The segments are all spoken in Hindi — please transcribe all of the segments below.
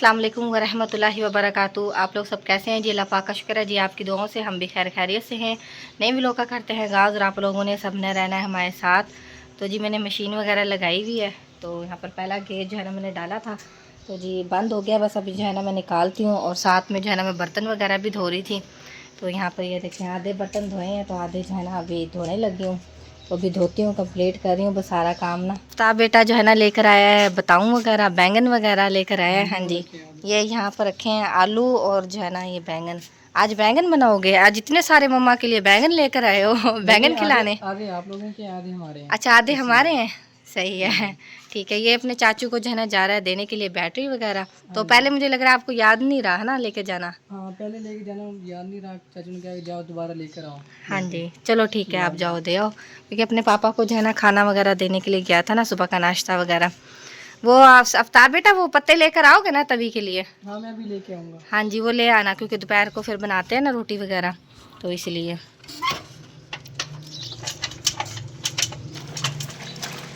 अस्सलाम वालेकुम वरहमतुल्लाहि वबरकातुहू। आप लोग सब कैसे हैं जी? अल्लाह पाक का शुक्र है जी, आपकी दुआओं से हम भी खैर खैरियत से हैं। नए व्लॉग का करते हैं आगाज़ और आप लोगों ने सब ने रहना है हमारे साथ। तो जी मैंने मशीन वगैरह लगाई हुई है, तो यहाँ पर पहला गेट जो है ना मैंने डाला था, तो जी बंद हो गया। बस अभी जो है ना मैं निकालती हूँ और साथ में जो है ना मैं बर्तन वगैरह भी धो रही थी। तो यहाँ पर ये देखें आधे बर्तन धोए हैं, तो आधे जो है ना अभी धोने लगी हूँ। तो अभी धोती हूँ, कंप्लीट कर रही हूँ बस सारा काम ना। तो बेटा जो है ना लेकर आया है बताऊँ वगैरह, बैंगन वगैरह लेकर आया है। हाँ जी, ये यहाँ पर रखे हैं आलू और जो है ना ये बैंगन। आज बैंगन बनाओगे? आज इतने सारे मम्मा के लिए बैंगन लेकर आए हो बैंगन खिलाने? आधे आप लोगों के, आधे हमारे हैं। अच्छा, आधे हमारे हैं, सही है, ठीक है। ये अपने चाचू को जो है ना जा रहा है देने के लिए बैटरी वगैरह। तो पहले मुझे लग रहा है आपको याद नहीं रहा ना लेके जाना? हाँ पहले लेके जाना याद नहीं रहा, चाचू ने कहा कि जाओ दोबारा लेकर आओ। हाँ जी, चलो ठीक है, आप जाओ दे आओ, क्योंकि अपने पापा को जो है ना खाना वगैरह देने के लिए गया था ना, सुबह का नाश्ता वगैरह। वो अफ्तार बेटा वो पत्ते लेकर आओगे ना तभी के लिए? हाँ मैं भी लेके आऊँगा। हाँ जी, वो ले आना, क्योंकि दोपहर को फिर बनाते हैं ना रोटी वगैरह, तो इसलिए।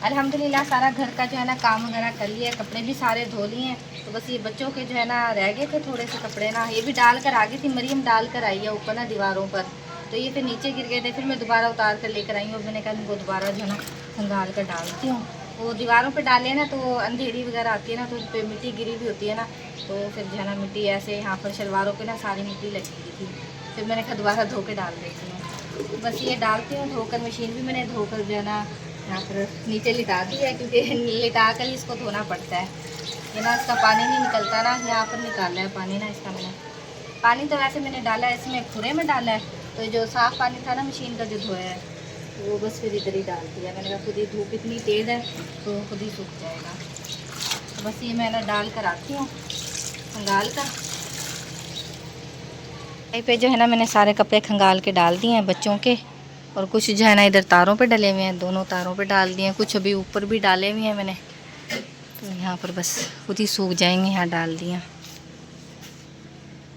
अल्हम्दुलिल्लाह सारा घर का जो है ना काम वगैरह कर लिया, कपड़े भी सारे धो लिए हैं। तो बस ये बच्चों के जो है ना रह गए थे थोड़े से कपड़े ना, ये भी डाल कर आ गई थी, मरियम डाल कर आई है ऊपर ना दीवारों पर, तो ये फिर नीचे गिर गए थे। फिर मैं दोबारा उतार कर लेकर आई हूँ। मैंने कहा इनको दोबारा जो है ना खंगाल कर डालती हूँ। वो दीवारों पर डाले ना तो अंधेरी वगैरह आती है ना, तो उस पर मिट्टी गिरी भी होती है ना, तो फिर जो है ना मिट्टी ऐसे यहाँ पर शलवारों पर ना सारी मिट्टी लगी हुई थी। फिर मैंने कहा दोबारा धो के डाल देती हूँ। बस ये डालती हूँ धोकर, मशीन भी मैंने धोकर जो है ना यहाँ पर नीचे लिटा दी है, क्योंकि लिटा कर ही इसको धोना पड़ता है। ये ना इसका पानी नहीं निकलता ना, यहाँ पर निकाला है पानी ना इसका। मैंने पानी तो वैसे मैंने डाला है इसमें, खुरे में डाला है, तो जो साफ़ पानी था ना मशीन का जो धोया है, तो वो बस फिर इधर ही डाल दिया। मैंने कहा खुद ही धूप इतनी तेज़ है तो खुद ही सूख जाएगा। तो बस ये मैं ना डाल कर आती हूँ खंगाल कर। यहीं पे जो है ना मैंने सारे कपड़े खंगाल के डाल दिए हैं बच्चों के, और कुछ जो है ना इधर तारों पे डले हुए हैं, दोनों तारों पे डाल दिए हैं, कुछ अभी ऊपर भी डाले हुए हैं मैंने। तो यहाँ पर बस खुद ही सूख जाएंगे, यहाँ डाल दिया।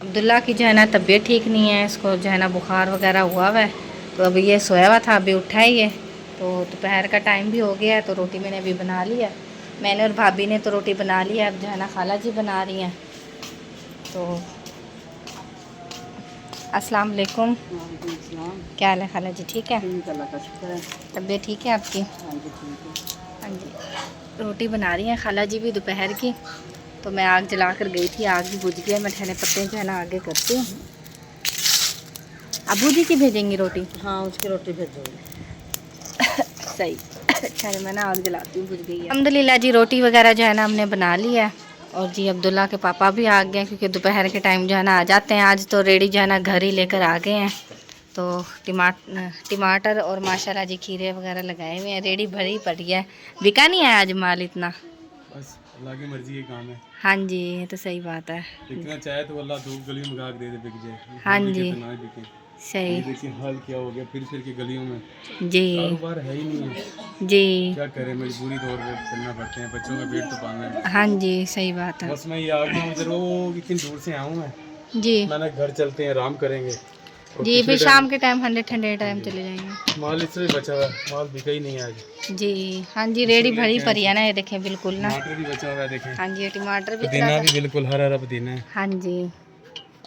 अब्दुल्ला की जो है ना तबीयत ठीक नहीं है, इसको जो है ना बुखार वगैरह हुआ है। तो अभी ये सोया हुआ था, अभी उठा ही है। तो दोपहर का टाइम भी हो गया है, तो रोटी मैंने अभी बना लिया, मैंने और भाभी ने तो रोटी बना ली है। अब जो है ना खाला जी बना रही हैं। तो अस्सलाम वालेकुम, क्या हाल है खाला जी? ठीक है, तबीयत ठीक है आपकी? हाँ जी, रोटी बना रही हैं खाला जी भी दोपहर की। तो मैं आग जला कर गई थी, आग भी बुझ गया। मैं ठहने पत्ते जो है ना आगे करती हूँ। अबू जी की भेजेंगी रोटी? हाँ उसकी रोटी भेजोगे। सही, अच्छा मैं ना आग जलाती हूँ, बुझ गई है। अल्हम्दुलिल्लाह जी रोटी वगैरह जो है ना हमने बना ली है। और जी अब्दुल्ला के पापा भी आ गए, क्योंकि दोपहर के टाइम जो है ना आ जाते हैं। आज तो रेडी जो है ना घर ही लेकर आ गए हैं। तो टमाटर और माशाल्लाह जी खीरे वगैरह लगाए हुए हैं, रेडी भरी पड़ी है। बिका नहीं है आज माल इतना, बस अल्लाह की मर्जी के काम है। हाँ जी ये तो सही बात है। बिकना चाहे तो अल्लाह धूप गली में मंगा के दे दे, बिक जाए। हाँ बिके जी तो ना बिके। सही देखिए हाल क्या हो गया, फिर के गलियों में जी कारोबार है ही नहीं है। जी, क्या करें, मजबूरी तौर पर करना पड़ते हैं, बच्चों का पेट तो पालना है। हाँ जी सही बात है बस मैं ये आ गया हूँ इधर, वो इतनी दूर से आऊँ मैं। जी मैंने घर चलते हैं, आराम करेंगे। और जी, फिर शाम के टाइम ठंडे ठंडे टाइम चले जाएंगे। माल इसलिए बचा हुआ है, माल बिका ही नहीं है आज। जी हाँ जी, रेडी भरी पड़ी है ना, ये देखें बिल्कुल ना। टमाटर भी बचा हुआ है देखें, हाँ जी, ये टमाटर भी पुदीना भी बिल्कुल हरा हरा पुदीना है। हाँ जी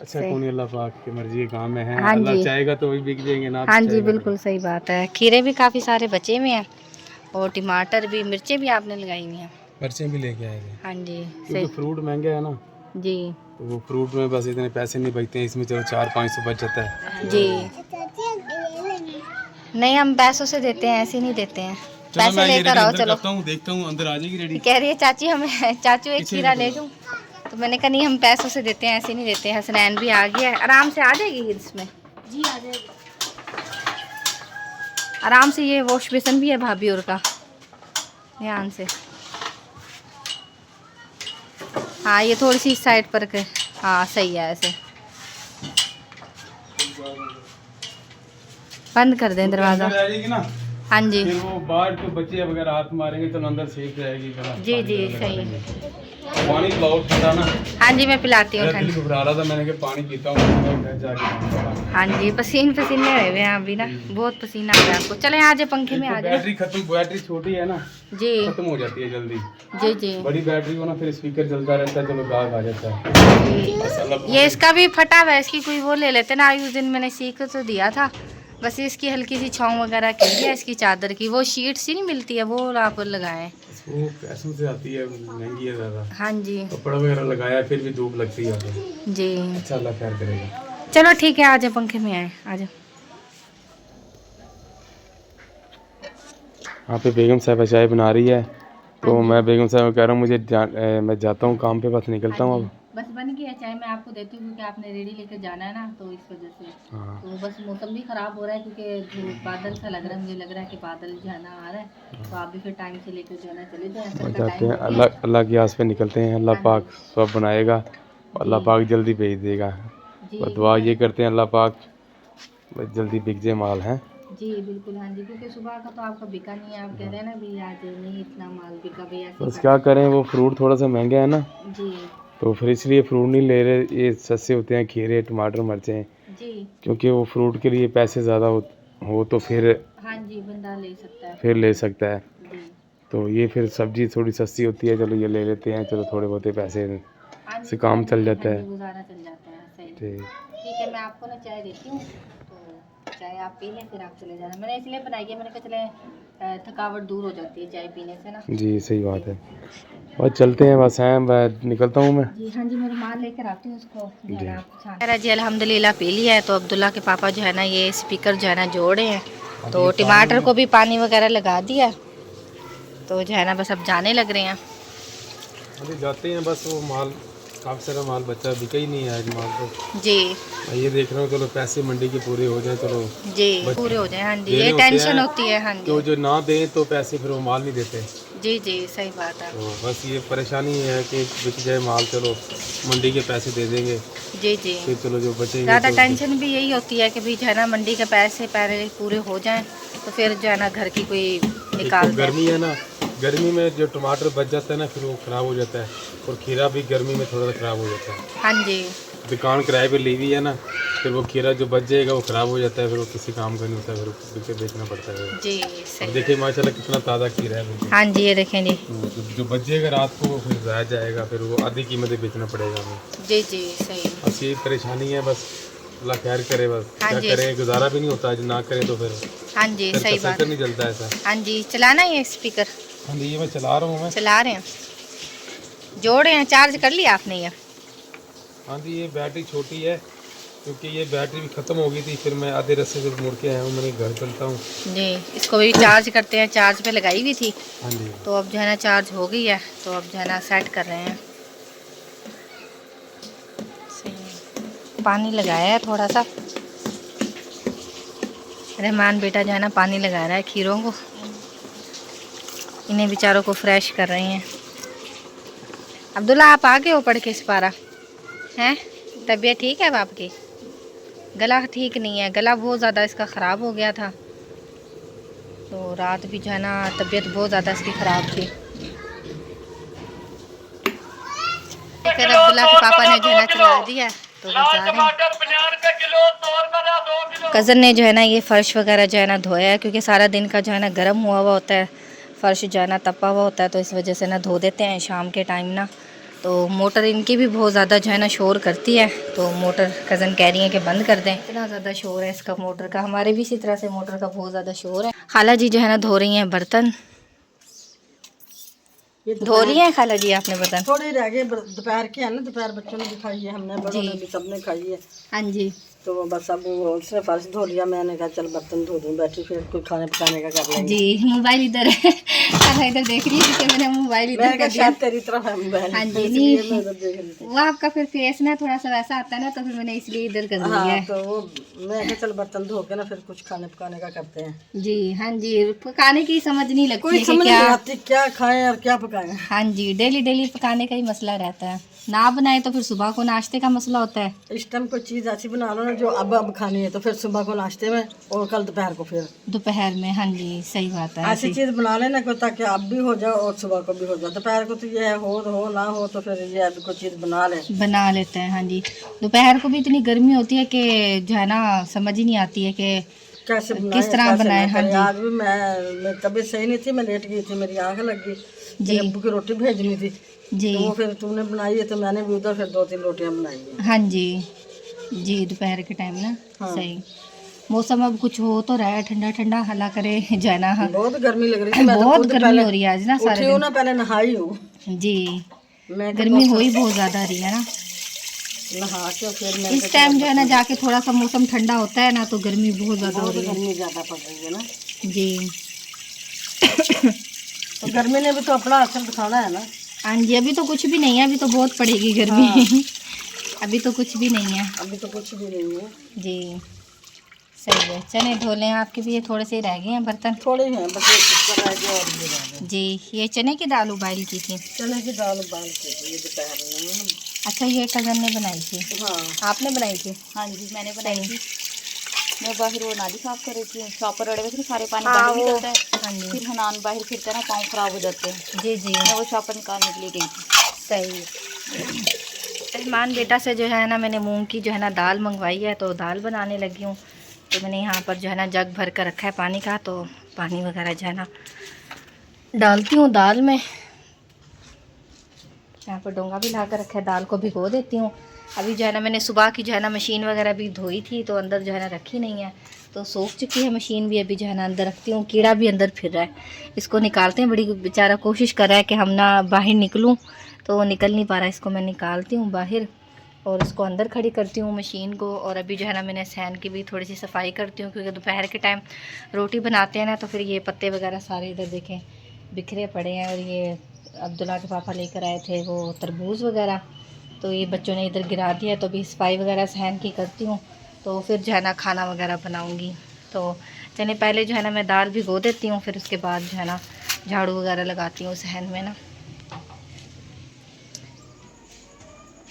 अच्छा कौन अल्लाह पाक की मर्जी के काम में है। हाँ अल्लाह जी चाहेगा तो वही बिक जाएंगे ना। हाँ जी बिल्कुल सही बात है। खीरे भी काफ़ी सारे बचे हुए हैं, और टमाटर भी, मिर्चें भी आपने लगाई हुई हैं। मिर्चें भी लेके आए थे, हाँ जी क्योंकि सही फ्रूट महंगा है ना, जी तो वो फ्रूट में बस इतने पैसे नहीं बचते हैं, इसमें चलो 400-500 बच जाता है। जी, नहीं हम पैसों से देते हैं, ऐसे नहीं देते हैं। पैसे लेकर आओ चलो। देखता हूँ अंदर आ जाएगी रेडी। कह रही है चाची हमें, चाचू एक खीरा ले जाऊँ, तो मैंने कहा नहीं हम पैसों से देते हैं, ऐसे नहीं देते हैं। हसनैन भी आ गया है, आराम से आ जाएगी इसमें। जी आ जाएगी आराम से। ये वॉश बेसन भी है भाभी और का, ध्यान से। हाँ ये थोड़ी सी इस साइड पर के, हाँ सही है ऐसे। बंद कर दें दरवाज़ा। ना हाँ जी फिर वो बाहर के बच्चे वगैरह हाथ मारेंगे तो अंदर सेफ रहेगी। जी जी सही। पानी पिलाओ ठंडा ना। हाँ जी, मैं पिलाती हूँ मेरा दिल ठंड। घबरा रहा था, मैंने कहा पानी पीता हूँ घर जाके। हाँ जी, पसीने हुए हुए हैं अभी ना, बहुत पसीना आ रहा है आपको। चले आ जाए पंखे में, आ जाए। बैटरी खत्म, बैटरी छोटी है ना जी खत्म हो जाती है जल्दी। जी जी बड़ी बैटरी हो ना फिर स्पीकर चलता रहता है, चलो गाग आ जाता है। जी। बस अल्लाह ये इसका भी फटा हुआ है, इसकी कोई वो ले लेते ना, उस दिन मैंने सीख तो दिया था, बस इसकी हल्की सी छाँव वगैरह की है इसकी चादर की, वो शीट सी नहीं मिलती है, वो आप लगाएं। वो पैसों से आती है, महंगी है ज़्यादा। हाँ जी कपड़ा वगैरह लगाया फिर भी धूप लगती है आगे। जी। अच्छा अल्लाह खैर करेगा। चलो ठीक है, आ जाओ पंखे में, आए आ जाओ। यहाँ पे बेगम साहब चाय बना रही है, तो मैं बेगम साहब को कह रहा हूँ मैं जाता हूँ काम पे, बस निकलता हूँ अब। बस बन गया चाय, मैं आपको देती हूँ क्योंकि आपने रेडी लेकर जाना है ना, तो इस वजह से। हाँ तो बस मौसम भी ख़राब हो रहा है क्योंकि धूप बादल सा लग रहा है, मुझे लग रहा है कि बादल जो है ना आ रहा है, तो आप भी फिर टाइम से लेकर जो है ना चले जाएं। और जाते हैं, अल्लाह की आस पे निकलते हैं। अल्लाह पाक सब बनाएगा, अल्लाह पाक जल्दी भेज देगा। और दुआ ये करते हैं अल्लाह पाक बस जल्दी बिक जाए माल है। जी बिल्कुल। हाँ जी, क्योंकि सुबह का तो आपका बिका नहीं है, आप कह रहे हैं ना भी आज नहीं इतना माल बिका भैया। बस क्या करें, वो फ्रूट थोड़ा सा महंगा है ना, जी तो फिर इसलिए फ्रूट नहीं ले रहे। ये सस्ते होते हैं खीरे टमाटर मिर्चें, जी। क्योंकि वो फ्रूट के लिए पैसे ज़्यादा हो तो फिर हाँ जी, बंदा ले सकता है। फिर ले सकता है। जी तो ये फिर सब्जी थोड़ी सस्ती होती है, चलो ये ले लेते हैं, चलो थोड़े बहुत पैसे हाँ जी, से काम चल जाता हाँ जी, है। गुजारा चल जाता है। सही ठीक ठीक है, मैं आपको ना चाय देती हूँ, तो चाय आप पी लें फिर आप चले जाना। मैंने इसलिए बनाई है, मैंने कहा चले थकावट दूर हो जाती है चाय पीने से ना। जी सही बात है। बस चलते हैं, बस हैं, मैं निकलता हूँ मैं। जी हाँ जी, मैं रुमाल लेकर आती हूँ उसको जो है ना आप जी। अल्हम्दुलिल्लाह पी लिया है। तो अब्दुल्ला के पापा जो है ना ये स्पीकर जो है ना जोड़े हैं, तो टमाटर को भी पानी वगैरह लगा दिया, तो जो है ना बस अब जाने लग रहे हैं। अभी जाते हैं बस, वो माल काफ़ी सारा माल बचा, बिका ही नहीं है आज माल तो। जी मैं ये देख रहा हूँ चलो पैसे मंडी के पूरे हो जाए, चलो जी पूरे हो जाए। हाँ जी, देने ये होते टेंशन हैं, होती है। हाँ जी तो जो ना दें तो पैसे फिर वो माल नहीं देते। जी जी सही बात है। तो बस ये परेशानी है कि बिक जाए माल, चलो मंडी के पैसे दे देंगे, जी जी। फिर चलो जो बचेंगे ज़्यादा तो टेंशन भी यही होती है कि भाई जो है ना मंडी के पैसे पहले पूरे हो जाएं, तो फिर जो है ना घर की कोई निकाल तो गर्मी है ना, गर्मी में जो टमाटर बच जाता है ना फिर वो ख़राब हो जाता है, और खीरा भी गर्मी में थोड़ा सा ख़राब हो जाता है। हाँ जी दुकान किराए पे ली हुई है ना, फिर वो खीरा जो बच जाएगा वो ख़राब हो जाता है, फिर वो किसी काम का नहीं होता, फिर बिके बेचना पड़ता है। जी और सही। देखिए माशाल्लाह कितना ताज़ा खीरा है बिल्कुल। हाँ जी ये देखें जी। जो बच जाएगा रात को फिर रह जाएगा, फिर वो आधी कीमत में बेचना पड़ेगा हमें। जी जी सही। बस यही परेशानी है, बस अल्लाह खैर करे। बस हाँ क्या जी। करें, गुजारा भी नहीं होता, जो ना करे तो फिर हाँ जी सही बात। फिर नहीं चलता ऐसा। हाँ जी, चलाना ये स्पीकर हाँ जी ये मैं चला रहा हूँ मैं। चला रहे हैं, जोड़े हैं, चार्ज कर लिया आपने ये? हाँ जी ये बैटरी छोटी है, क्योंकि ये बैटरी भी ख़त्म हो गई थी, फिर मैं आधे रास्ते से मुड़ के आया हूँ, मैंने घर चलता हूँ। जी इसको भी चार्ज करते हैं, चार्ज पे लगाई हुई थी, हाँ जी तो अब जो है ना चार्ज हो गई है, तो अब जो है ना सेट कर रहे हैं। सही। पानी लगाया है थोड़ा सा, रहमान बेटा जो है ना पानी लगा रहा है खीरों को, इन्हें बेचारों को फ्रेश कर रहे हैं। अब्दुल्ला आप आगे हो पढ़ के सिपारा हैं? तबीयत ठीक है अब आपकी? गला ठीक नहीं है, गला बहुत ज़्यादा इसका ख़राब हो गया था, तो रात भी जो है ना तबीयत बहुत ज़्यादा इसकी ख़राब थी। फिर अब्दुल्ला के पापा ने जो है ना चला दिया, तो बस जा रहे हैं। कज़न ने जो है ना ये फ़र्श वगैरह जो है ना धोया है, क्योंकि सारा दिन का जो है ना गर्म हुआ हुआ होता है, फ़र्श जो है ना तपा हुआ होता है, तो इस वजह से ना धो देते हैं शाम के टाइम ना। तो मोटर इनकी भी बहुत ज़्यादा जो है ना शोर करती है, तो मोटर कज़न कह रही है कि बंद कर दें, इतना ज़्यादा शोर है इसका मोटर का। हमारे भी इसी तरह से मोटर का बहुत ज़्यादा शोर है। खाला जी जो है ना धो रही हैं बर्तन, धो रही हैं खाला जी आपने बर्तन? थोड़े रह गए दोपहर के है ना, दोपहर बच्चों ने भी खाई है, हमने बड़ों ने भी सबने खाई है। हाँ जी तो बस अब उसने फर्श धो लिया, मैंने कहा चल बर्तन धो दूँ, बैठी फिर कोई खाने पकाने का कर लेंगे। जी मोबाइल इधर है, खाला इधर देख रही है कि मैंने मोबाइल इधर कर दिया। शायद तेरी तरफ है मोबाइल। हाँ जी इसलिए नहीं, मैं इधर देख रही थी। वो आपका फिर फेस ना थोड़ा सा वैसा आता है ना, तो फिर मैंने इसलिए इधर कर दिया हाँ है। तो वो मैं कहा चल बर्तन धो के ना फिर कुछ खाने पकाने का करते हैं। जी हाँ जी, पकाने की समझ नहीं लगती कोई है समझ कि नहीं क्या। आती क्या खाएं और क्या पकाएं। हाँ जी, डेली डेली पकाने का ही मसला रहता है। ना बनाए तो फिर सुबह को नाश्ते का मसला होता है। इस टाइम कोई चीज़ ऐसी बना लो ना जो अब खानी है, तो फिर सुबह को नाश्ते में और कल दोपहर को फिर दोपहर में, हाँ जी सही बात है। ऐसी चीज़ बना लेना को, ताकि अब भी हो जाए और सुबह को भी हो जाए। दोपहर को तो ये है हो ना हो तो फिर ये अभी कोई चीज़ बना लेते हैं, हाँ जी। दोपहर को भी इतनी गर्मी होती है कि जो है ना समझ ही नहीं आती है कि कैसे बनाए, किस तरह कैसे बनाए। ना हाँ करें। जी आज भी मैं तबीयत सही नहीं थी, मैं लेट गई थी, मेरी आँख लग गई जी। अब्बू की रोटी भेजनी थी जी। तो वो फिर तूने बनाई है, तो मैंने भी उधर फिर 2-3 रोटियां बनाई हैं। हाँ जी जी, दोपहर के टाइम ना। हाँ। सही मौसम अब कुछ हो तो रहा है ठंडा ठंडा, हला करे जो है ना। बहुत गर्मी लग रही थी, मैं तो बहुत खुद गर्मी पहले हो रही है आज ना, उठी सारे हूँ दिन। ना, पहले नहाई हूँ जी मैं गर्मी हो ही बहुत ज़्यादा रही है ना। नहा के फिर मैं इस टाइम जो है ना जाके थोड़ा सा मौसम ठंडा होता है ना, तो गर्मी बहुत ज़्यादा हो बहुत रही है। गर्मी ज़्यादा पड़ रही है ना जी तो गर्मी ने भी तो अपना असर दिखाना है ना। हाँ जी, अभी तो कुछ भी नहीं है, अभी तो बहुत पड़ेगी गर्मी। हाँ। अभी तो कुछ भी नहीं है। अभी तो कुछ भी नहीं है जी सही है। चने धो लें आपके भी, ये थोड़े से ही रह गए हैं बर्तन। थोड़े ही हैं बस, एक रह गया और ये रह गया। जी ये चने की दाल उबाल की थी। चने की दाल उबाल के ये दोपहर में। अच्छा ये कज़न ने बनाई थी? हाँ आपने बनाई थी? हाँ जी मैंने बनाई थी। मैं बाहर वो नाली साफ कर रही थी, शॉपर अड़े हुए थे, सारे पानी हाँ, बाहर वो- निकलता है। हाँ जी फिर हनान बाहर फिरता है ना, पाँव खराब हो जाते हैं। जी जी मैं वो शॉपर निकालने के लिए गई थी। सही। रहमान बेटा से जो है ना मैंने मूंग की जो है ना दाल मंगवाई है, तो दाल बनाने लगी हूँ। तो मैंने यहाँ पर जो है ना जग भर कर रखा है पानी का, तो पानी वगैरह जो है ना डालती हूँ दाल में। यहाँ पर डोंगा भी ला कर रखा है, दाल को भिगो देती हूँ। अभी जो है ना मैंने सुबह की जो है ना मशीन वगैरह भी धोई थी, तो अंदर जो है ना रखी नहीं है, तो सूख चुकी है मशीन भी। अभी जो है ना अंदर रखती हूँ, कीड़ा भी अंदर फिर रहा है, इसको निकालते हैं। बड़ी बेचारा कोशिश कर रहा है कि हम ना बाहर निकलूँ, तो वो निकल नहीं पा रहा है। इसको मैं निकालती हूँ बाहर और इसको अंदर खड़ी करती हूँ मशीन को। और अभी जो है ना मैंने सहन की भी थोड़ी सी सफाई करती हूँ, क्योंकि दोपहर के टाइम रोटी बनाते हैं ना, तो फिर ये पत्ते वगैरह सारे इधर देखें बिखरे पड़े हैं। और ये अब्दुल्ला के पापा लेकर आए थे वो तरबूज वगैरह, तो ये बच्चों ने इधर गिरा दिया। तो अभी सफाई वगैरह सहन की करती हूँ, तो फिर जो है ना खाना वगैरह बनाऊँगी। तो चलिए पहले जो है ना मैं दाल भिगो देती हूँ, फिर उसके बाद जो है ना झाड़ू वगैरह लगाती हूँ सहन में ना।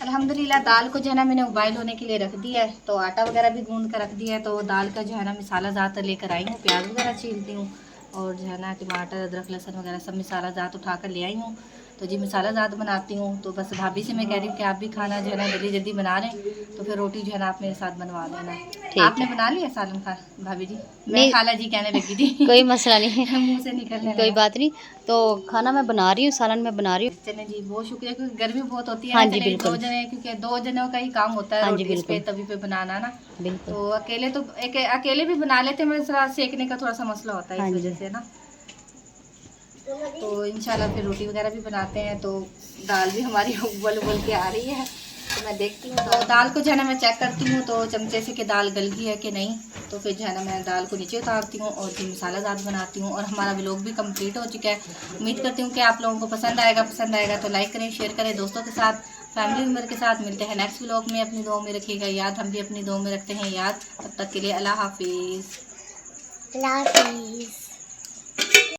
अल्हम्दुलिल्लाह दाल को जो है ना मैंने उबाइल होने के लिए रख दिया है, तो आटा वगैरह भी गूंद कर रख दिया है। तो दाल का जो है ना मसाला ज़ात लेकर आई हूँ, प्याज वगैरह छीलती हूँ और जो है ना टमाटर अदरक लहसुन वगैरह सब मसाला ज़ात उठा कर ले आई हूँ। तो जी मसाला ज़ात बनाती हूँ। तो बस भाभी से मैं कह रही हूँ कि आप भी खाना जो है ना जल्दी जल्दी बना रहे हैं, तो फिर रोटी जो है ना आप मेरे साथ बनवा देना। आपने बना लिया सालन खा भाभी जी? मैं खाला जी कहने लगी थी। कोई मसला नहीं है, मुँह से निकलने कोई लगा। बात नहीं। तो खाना मैं बना रही हूँ, सालन मैं बना रही हूँ। चले जी बहुत शुक्रिया, क्योंकि गर्मी बहुत होती है हाँ ना। जी, चले बिल्कुल। दो जने, क्योंकि 2 जनों का ही काम होता है हाँ जी, रोटी इस पे बिल्कुल। तवी पे बनाना ना। बिल्कुल। तो अकेले भी बना लेते हैं, मेरे सेकने का थोड़ा सा मसला होता है हाँ इस जी। वजह से ना। तो इंशाल्लाह फिर रोटी वगैरह भी बनाते हैं। तो दाल भी हमारी उबल उबल के आ रही है, तो मैं देखती हूँ। तो दाल को जो है ना मैं चेक करती हूँ, तो चमचे से कि दाल गल गई है कि नहीं। तो फिर जो है ना मैं दाल को नीचे उतारती हूँ और फिर मसाला ज़ात बनाती हूँ। और हमारा व्लॉग भी कंप्लीट हो चुका है। उम्मीद करती हूँ कि आप लोगों को पसंद आएगा तो लाइक करें, शेयर करें दोस्तों के साथ, फैमिली मेम्बर के साथ। मिलते हैं नेक्स्ट व्लॉग में। अपनी दुआ में रखिएगा याद, हम भी अपनी दुआ में रखते हैं याद। तब तक के लिए अल्लाह हाफिज़।